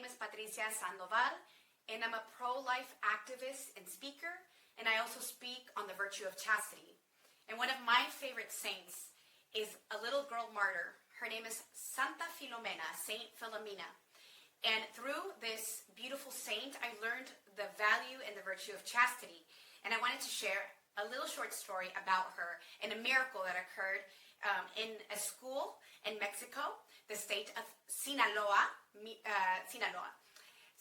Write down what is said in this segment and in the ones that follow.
name is Sandoval, and I'm a pro-life activist and speaker, and I also speak on the virtue of chastity. And one of my favorite saints is a little girl martyr. Her name is Santa Filomena, Saint Philomena. And through this beautiful saint, I learned the value and the virtue of chastity. And I wanted to share a little short story about her and a miracle that occurred in a school in Mexico, the state of Sinaloa.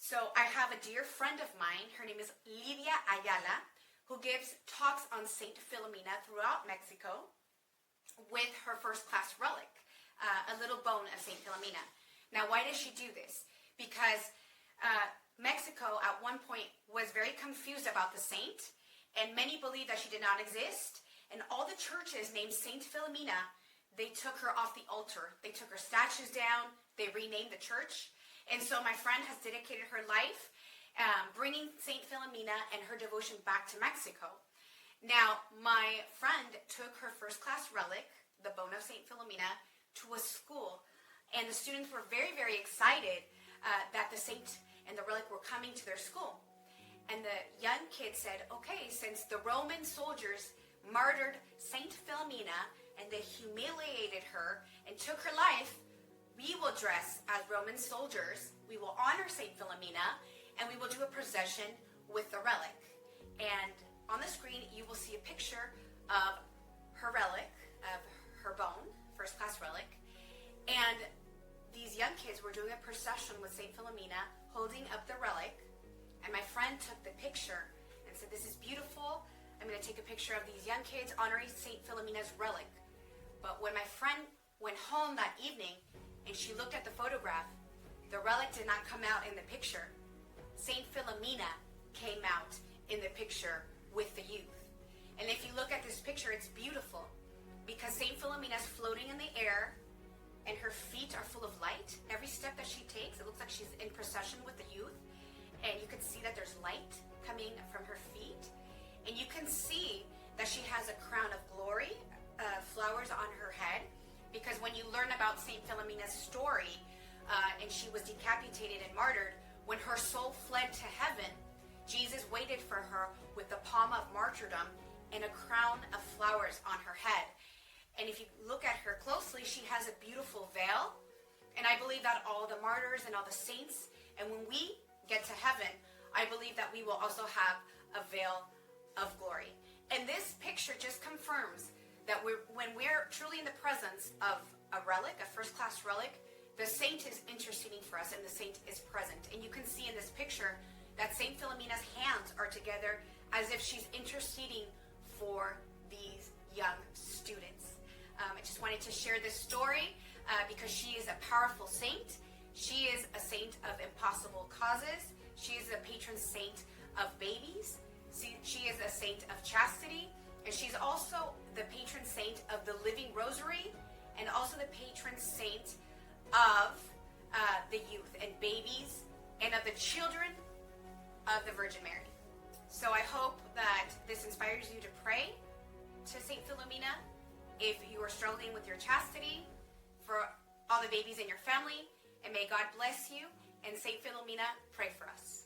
So I have a dear friend of mine, her name is Lidia Ayala, who gives talks on Saint Philomena throughout Mexico with her first class relic, a little bone of Saint Philomena. Now, why does she do this? Because Mexico at one point was very confused about the saint, and many believed that she did not exist, and all the churches named Saint Philomena, they took her off the altar. They took her statues down, they renamed the church, and so my friend has dedicated her life bringing Saint Philomena and her devotion back to Mexico. Now, my friend took her first class relic, the bone of Saint Philomena, to a school, and the students were very, very excited that the saint and the relic were coming to their school. And the young kid said, okay, since the Roman soldiers martyred Saint Philomena and they humiliated her and took her life, we will dress as Roman soldiers, we will honor Saint Philomena, and we will do a procession with the relic. And on the screen, you will see a picture of her relic, of her bone, first class relic. And these young kids were doing a procession with Saint Philomena, holding up the relic. And my friend took the picture and said, this is beautiful. I'm going to take a picture of these young kids honoring Saint Philomena's relic. But when my friend went home that evening and she looked at the photograph, the relic did not come out in the picture. Saint Philomena came out in the picture with the youth. And if you look at this picture, it's beautiful because Saint Philomena is floating in the air and her feet are full of light. Every step that she takes, it looks like she's in procession with the youth. And you can see that there's light coming from her feet. And you can see that she has a crown of glory, flowers on her head. Because when you learn about Saint Philomena's story, and she was decapitated and martyred, when her soul fled to heaven, Jesus waited for her with the palm of martyrdom and a crown of flowers on her head. And if you look at her closely, she has a beautiful veil. And I believe that all the martyrs and all the saints, and when we get to heaven, I believe that we will also have a veil of glory. And this picture just confirms that when we're truly in the presence of a relic, a first-class relic, the saint is interceding for us and the saint is present. And you can see in this picture that Saint Philomena's hands are together as if she's interceding for these young students. I just wanted to share this story because she is a powerful saint. She is a saint of impossible causes. She is a patron saint of babies. She is a saint of chastity. And she's also the patron saint of the Living Rosary and also the patron saint of the youth and babies and of the children of the Virgin Mary. So I hope that this inspires you to pray to Saint Philomena if you are struggling with your chastity, for all the babies in your family, and may God bless you, and Saint Philomena, pray for us.